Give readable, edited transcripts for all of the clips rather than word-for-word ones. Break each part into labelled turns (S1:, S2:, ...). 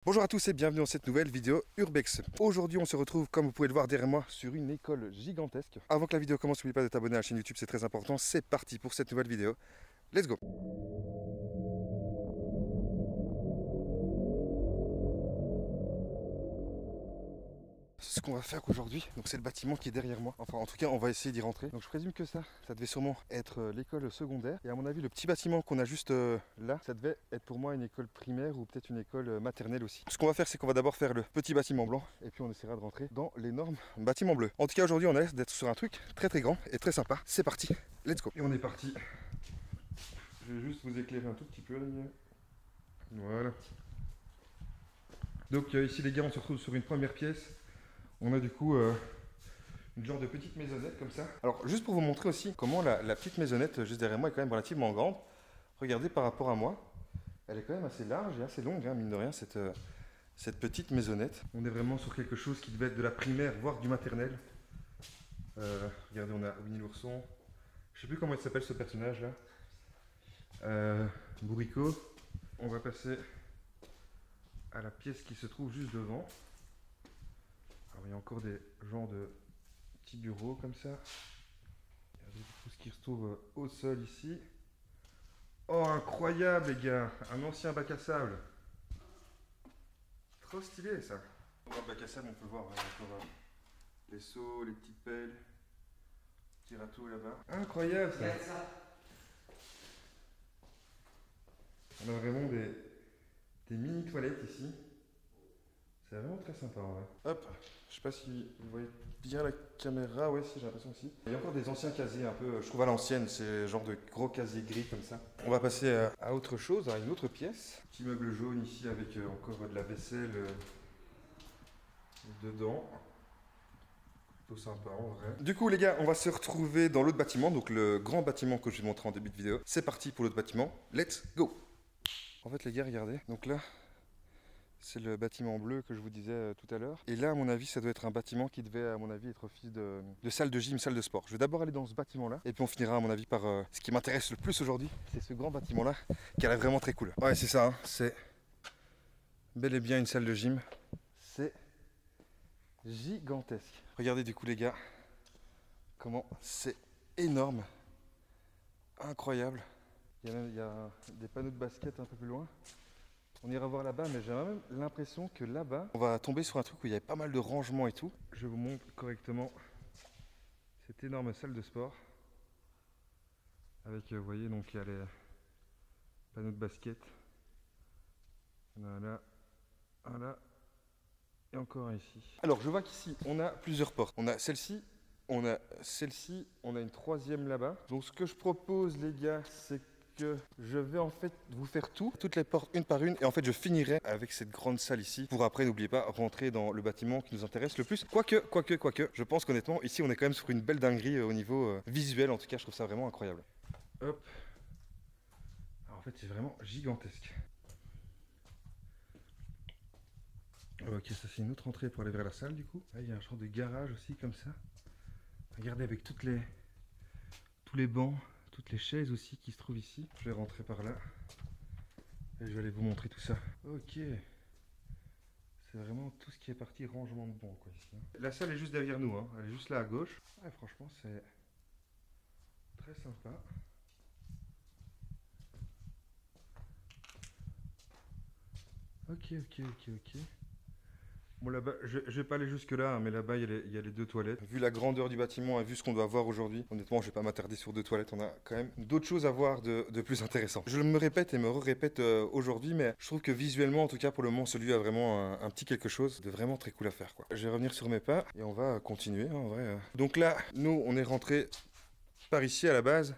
S1: Bonjour à tous et bienvenue dans cette nouvelle vidéo Urbex. Aujourd'hui on se retrouve, comme vous pouvez le voir derrière moi, sur une école gigantesque. Avant que la vidéo commence, n'oublie pas de t'abonner à la chaîne YouTube, c'est très important. C'est parti pour cette nouvelle vidéo. Let's go! Ce qu'on va faire aujourd'hui, donc c'est le bâtiment qui est derrière moi. Enfin en tout cas on va essayer d'y rentrer. Donc je présume que ça devait sûrement être l'école secondaire. Et à mon avis le petit bâtiment qu'on a juste là, ça devait être pour moi une école primaire ou peut-être une école maternelle aussi. Ce qu'on va faire c'est qu'on va d'abord faire le petit bâtiment blanc et puis on essaiera de rentrer dans l'énorme bâtiment bleu. En tout cas aujourd'hui on a l'air d'être sur un truc très grand et très sympa. C'est parti, let's go! Et on est parti. Je vais juste vous éclairer un tout petit peu la lumière. Voilà. Donc ici les gars on se retrouve sur une première pièce. On a du coup une genre de petite maisonnette comme ça. Alors juste pour vous montrer aussi comment la petite maisonnette juste derrière moi est quand même relativement grande. Regardez par rapport à moi, elle est quand même assez large et assez longue, hein, mine de rien, cette petite maisonnette. On est vraiment sur quelque chose qui devait être de la primaire, voire du maternel. Regardez, on a Winnie l'ourson. Je sais plus comment il s'appelle ce personnage là. Bourricot. On va passer à la pièce qui se trouve juste devant. Alors il y a encore des genres de petits bureaux comme ça. Regardez tout ce qui se trouve au sol ici. Oh incroyable les gars, un ancien bac à sable. Trop stylé ça. Dans le bac à sable on peut voir encore les seaux, les petites pelles, petits râteaux là-bas. Incroyable ça. On a vraiment des mini toilettes ici. C'est vraiment très sympa en vrai. Hop, je sais pas si vous voyez bien la caméra, ouais si j'ai l'impression aussi. Il y a encore des anciens casiers un peu, je trouve à l'ancienne, c'est genre de gros casiers gris comme ça. On va passer à autre chose, à une autre pièce. Petit meuble jaune ici avec encore de la vaisselle dedans. Plutôt sympa en vrai. Du coup les gars, on va se retrouver dans l'autre bâtiment, donc le grand bâtiment que je vais montrer en début de vidéo. C'est parti pour l'autre bâtiment, let's go! En fait les gars, regardez, donc là, c'est le bâtiment bleu que je vous disais tout à l'heure. Et là, à mon avis, ça doit être un bâtiment qui devait, à mon avis, être office de salle de gym, salle de sport. Je vais d'abord aller dans ce bâtiment-là. Et puis on finira, à mon avis, par ce qui m'intéresse le plus aujourd'hui. C'est ce grand bâtiment-là, qui a l'air vraiment très cool. Ouais, c'est ça, hein, c'est bel et bien une salle de gym. C'est gigantesque. Regardez du coup, les gars, comment c'est énorme. Incroyable. Il y a des panneaux de basket un peu plus loin. On ira voir là-bas, mais j'ai même l'impression que là-bas, on va tomber sur un truc où il y avait pas mal de rangements et tout. Je vous montre correctement cette énorme salle de sport. Avec, vous voyez, donc il y a les panneaux de basket. Il y en a là, un là, et encore un ici. Alors, je vois qu'ici, on a plusieurs portes. On a celle-ci, on a celle-ci, on a une troisième là-bas. Donc, ce que je propose, les gars, c'est que je vais en fait vous faire toutes les portes une par une et en fait je finirai avec cette grande salle ici pour après, n'oubliez pas, rentrer dans le bâtiment qui nous intéresse le plus. Quoique, je pense qu'honnêtement ici on est quand même sur une belle dinguerie au niveau visuel, en tout cas je trouve ça vraiment incroyable. Hop. Alors, en fait c'est vraiment gigantesque. Ok, ça c'est une autre entrée pour aller vers la salle du coup. Là il y a un genre de garage aussi comme ça. Regardez avec tous les bancs, toutes les chaises aussi qui se trouvent ici. Je vais rentrer par là et je vais aller vous montrer tout ça. Ok, c'est vraiment tout ce qui est parti rangement de bancs quoi ici. La salle est juste derrière nous, hein. Elle est juste là à gauche. Ouais, franchement c'est très sympa. Ok. Bon là-bas, je vais pas aller jusque là, hein, mais là-bas il y a les deux toilettes. Vu la grandeur du bâtiment et vu ce qu'on doit voir aujourd'hui, honnêtement je vais pas m'attarder sur deux toilettes, on a quand même d'autres choses à voir de plus intéressant. Je me répète et me répète aujourd'hui, mais je trouve que visuellement en tout cas pour le moment celui a vraiment un petit quelque chose de vraiment très cool à faire quoi. Je vais revenir sur mes pas et on va continuer hein, en vrai. Donc là, nous on est rentré par ici à la base.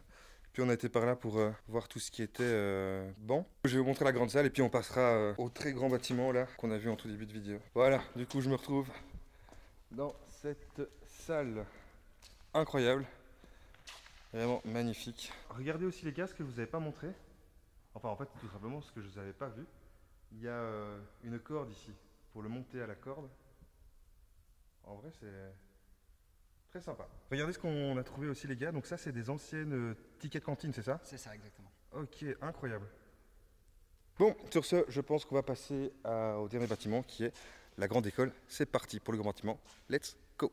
S1: Puis on a été par là pour voir tout ce qui était banc. Je vais vous montrer la grande salle et puis on passera au très grand bâtiment là qu'on a vu en tout début de vidéo. Voilà, du coup je me retrouve dans cette salle incroyable. Vraiment magnifique. Regardez aussi les gars ce que je vous avais pas montré. Enfin en fait tout simplement ce que je vous avais pas vu. Il y a une corde ici pour le monter à la corde. En vrai c'est très sympa. Regardez ce qu'on a trouvé aussi les gars. Donc ça c'est des anciennes tickets de cantine, c'est ça?
S2: C'est ça, exactement.
S1: Ok, incroyable. Bon, sur ce, je pense qu'on va passer au dernier bâtiment qui est la grande école. C'est parti pour le grand bâtiment. Let's go!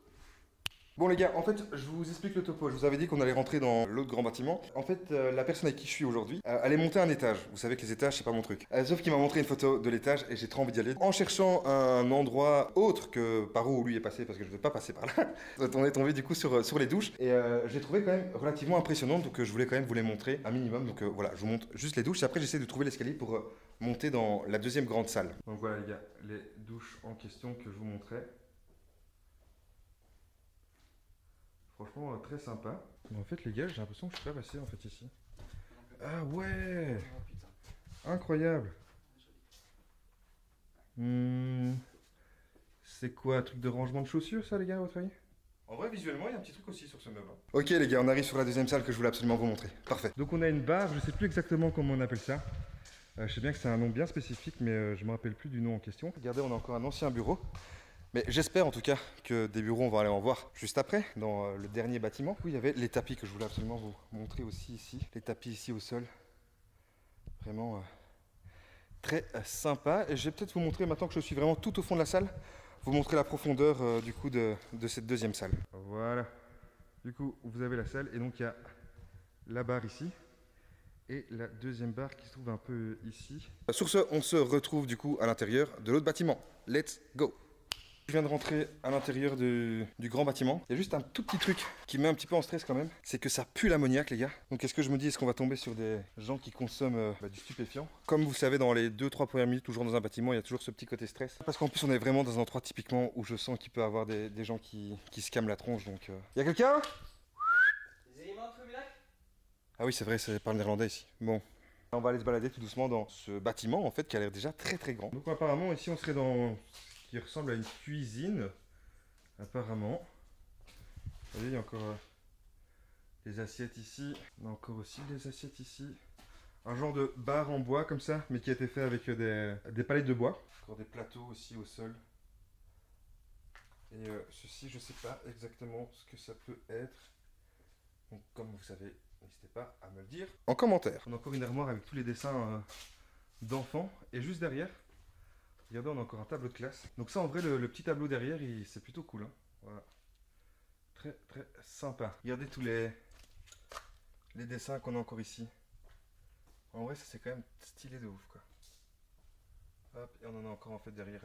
S1: Bon les gars, en fait, je vous explique le topo. Je vous avais dit qu'on allait rentrer dans l'autre grand bâtiment. En fait, la personne avec qui je suis aujourd'hui, allait monter un étage. Vous savez que les étages, c'est pas mon truc. Sauf qu'il m'a montré une photo de l'étage et j'ai trop envie d'y aller. En cherchant un endroit autre que par où lui est passé, parce que je ne veux pas passer par là, on est tombé du coup sur les douches. Et j'ai trouvé quand même relativement impressionnant, donc je voulais quand même vous les montrer un minimum. Donc voilà, je vous montre juste les douches et après j'essaie de trouver l'escalier pour monter dans la deuxième grande salle. Donc voilà les gars, les douches en question que je vous montrais. Franchement, très sympa. Mais en fait, les gars, j'ai l'impression que je suis pas passé en fait ici. Ah ouais! Incroyable! C'est quoi, un truc de rangement de chaussures, ça, les gars, à votre avis? En vrai, visuellement, il y a un petit truc aussi sur ce meuble. Ok, les gars, on arrive sur la deuxième salle que je voulais absolument vous montrer. Parfait. Donc, on a une barre, je sais plus exactement comment on appelle ça. Je sais bien que c'est un nom bien spécifique, mais je me rappelle plus du nom en question. Regardez, on a encore un ancien bureau. Mais j'espère en tout cas que des bureaux, on va aller en voir juste après, dans le dernier bâtiment. Où il y avait les tapis que je voulais absolument vous montrer aussi ici. Les tapis ici au sol. Vraiment très sympa. Et je vais peut-être vous montrer maintenant que je suis vraiment tout au fond de la salle. Vous montrer la profondeur du coup de cette deuxième salle. Voilà. Du coup, vous avez la salle et donc il y a la barre ici. Et la deuxième barre qui se trouve un peu ici. Sur ce, on se retrouve du coup à l'intérieur de l'autre bâtiment. Let's go! Je viens de rentrer à l'intérieur du grand bâtiment. Il y a juste un tout petit truc qui me met un petit peu en stress quand même. C'est que ça pue l'ammoniac, les gars. Donc est-ce que je me dis, est-ce qu'on va tomber sur des gens qui consomment du stupéfiant? Comme vous savez, dans les 2-3 premières minutes, toujours dans un bâtiment, il y a toujours ce petit côté stress. Parce qu'en plus, on est vraiment dans un endroit typiquement où je sens qu'il peut y avoir des gens qui se calment la tronche. Donc, il y a quelqu'un? Ah oui, c'est vrai, ça parle néerlandais ici. Bon. On va aller se balader tout doucement dans ce bâtiment, en fait, qui a l'air déjà très très grand. Donc apparemment, ici, on serait dans qui ressemble à une cuisine, apparemment. Vous voyez, il y a encore des assiettes ici. On a encore aussi des assiettes ici. Un genre de bar en bois comme ça, mais qui a été fait avec des palettes de bois. Encore des plateaux aussi au sol. Et ceci, je ne sais pas exactement ce que ça peut être. Donc, comme vous savez, n'hésitez pas à me le dire en commentaire. On a encore une armoire avec tous les dessins d'enfants. Et juste derrière, regardez, on a encore un tableau de classe. Donc ça, en vrai, le petit tableau derrière, c'est plutôt cool. Hein. Voilà. Très, très sympa. Regardez tous les dessins qu'on a encore ici. En vrai, ça, c'est quand même stylé de ouf, quoi. Hop, et on en a encore, en fait, derrière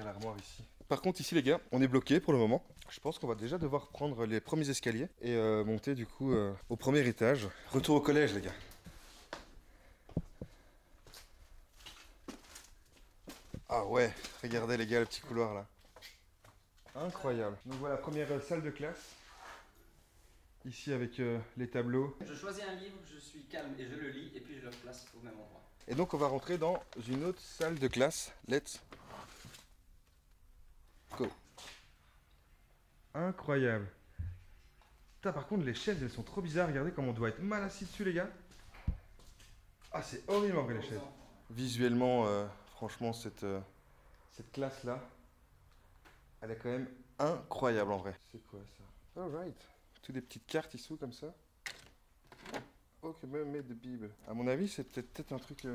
S1: l'armoire ici. Par contre, ici, les gars, on est bloqué pour le moment. Je pense qu'on va déjà devoir prendre les premiers escaliers et monter, du coup, au premier étage. Retour au collège, les gars. Ah ouais, regardez les gars, le petit couloir là. Incroyable. Donc voilà, première salle de classe. Ici avec les tableaux.
S2: Je choisis un livre, je suis calme et je le lis et puis je le replace au même endroit.
S1: Et donc on va rentrer dans une autre salle de classe. Let's go. Incroyable. Putain, par contre les chaises elles sont trop bizarres. Regardez comme on doit être mal assis dessus les gars. Ah c'est horrible en vrai les chaises. Visuellement, franchement cette classe là, elle est quand même incroyable en vrai. C'est quoi ça? Alright. Toutes des petites cartes ici comme ça. Ok, même de Bible. À mon avis, c'est peut-être un truc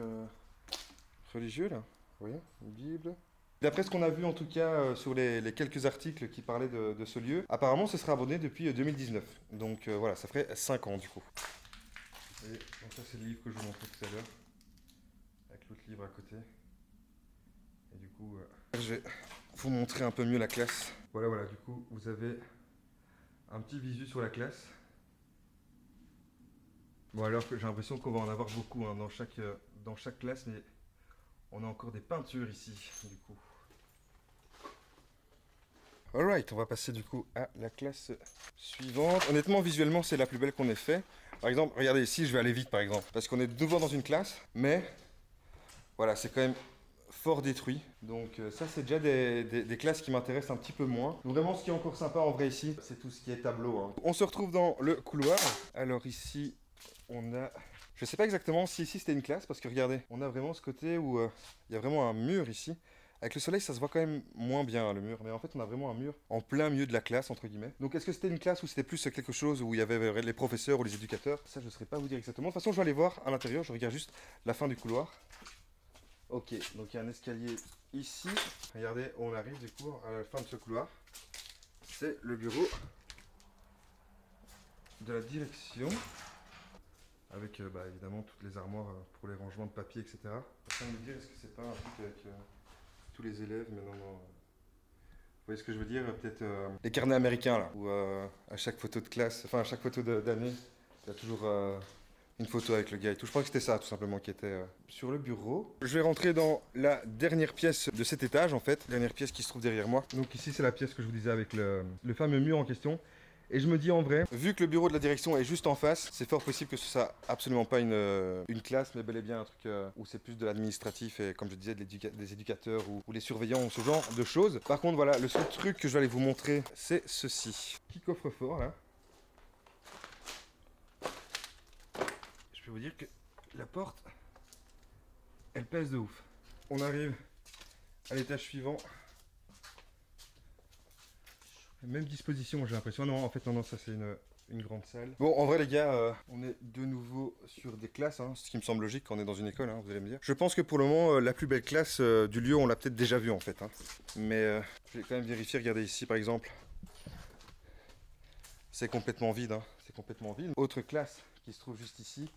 S1: religieux là. Vous voyez, une Bible. D'après ce qu'on a vu en tout cas sur les quelques articles qui parlaient de ce lieu, apparemment ce sera abonné depuis 2019. Donc voilà, ça ferait 5 ans du coup. Et donc ça c'est le livre que je vous montrais tout à l'heure. Avec l'autre livre à côté. Et du coup, je vais vous montrer un peu mieux la classe. Voilà, du coup, vous avez un petit visu sur la classe. Bon, alors que j'ai l'impression qu'on va en avoir beaucoup hein, dans chaque classe, mais on a encore des peintures ici, du coup. Alright, on va passer du coup à la classe suivante. Honnêtement, visuellement, c'est la plus belle qu'on ait fait. Par exemple, regardez ici, je vais aller vite par exemple, parce qu'on est de nouveau dans une classe, mais voilà, c'est quand même fort détruit. Donc ça, c'est déjà des classes qui m'intéressent un petit peu moins. Vraiment, ce qui est encore sympa en vrai ici, c'est tout ce qui est tableau. Hein. On se retrouve dans le couloir. Alors ici, on a... Je sais pas exactement si ici c'était une classe, parce que regardez, on a vraiment ce côté où il y a vraiment un mur ici, Avec le soleil, ça se voit quand même moins bien, le mur. Mais en fait, on a vraiment un mur en plein milieu de la classe, entre guillemets. Donc, est-ce que c'était une classe ou c'était plus quelque chose où il y avait les professeurs ou les éducateurs? Ça, je ne saurais pas vous dire exactement. De toute façon, je vais aller voir à l'intérieur. Je regarde juste la fin du couloir. Ok, donc il y a un escalier ici. Regardez, on arrive du coup à la fin de ce couloir. C'est le bureau de la direction. Avec évidemment toutes les armoires pour les rangements de papier, etc. Je suis en train de me dire, est-ce que c'est pas un truc avec tous les élèves? Mais non, non. Vous voyez ce que je veux dire? Peut-être les carnets américains là, où à chaque photo de classe, enfin à chaque photo d'année, il y a toujours une photo avec le gars et tout. Je crois que c'était ça tout simplement qui était sur le bureau. Je vais rentrer dans la dernière pièce de cet étage en fait, dernière pièce qui se trouve derrière moi. Donc ici c'est la pièce que je vous disais avec le fameux mur en question. Et je me dis en vrai, vu que le bureau de la direction est juste en face, c'est fort possible que ce soit absolument pas une classe, mais bel et bien un truc où c'est plus de l'administratif et comme je disais, des éducateurs ou les surveillants ou ce genre de choses. Par contre voilà, le seul truc que je vais aller vous montrer, c'est ceci. Petit coffre-fort là. Je peux vous dire que la porte, elle pèse de ouf. On arrive à l'étage suivant. Même disposition, j'ai l'impression. Non, en fait, non, ça c'est une grande salle. Bon, en vrai, les gars, on est de nouveau sur des classes, hein, ce qui me semble logique quand on est dans une école, hein, vous allez me dire. Je pense que pour le moment, la plus belle classe du lieu, on l'a peut-être déjà vue en fait. Hein. Mais je vais quand même vérifier. Regardez ici, par exemple. C'est complètement vide. Hein, c'est complètement vide. Autre classe qui se trouve juste ici.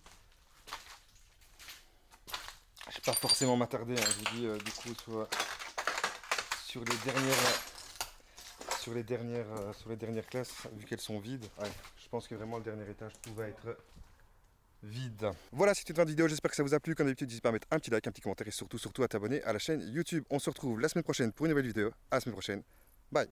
S1: Je vais pas forcément m'attarder, hein, je vous dis, du coup, sur les dernières classes, vu qu'elles sont vides, ouais, je pense que vraiment le dernier étage pouvait être vide. Voilà, c'était une fin de vidéo, j'espère que ça vous a plu. Comme d'habitude, n'hésitez pas à mettre un petit like, un petit commentaire et surtout à t'abonner à la chaîne YouTube. On se retrouve la semaine prochaine pour une nouvelle vidéo. À la semaine prochaine.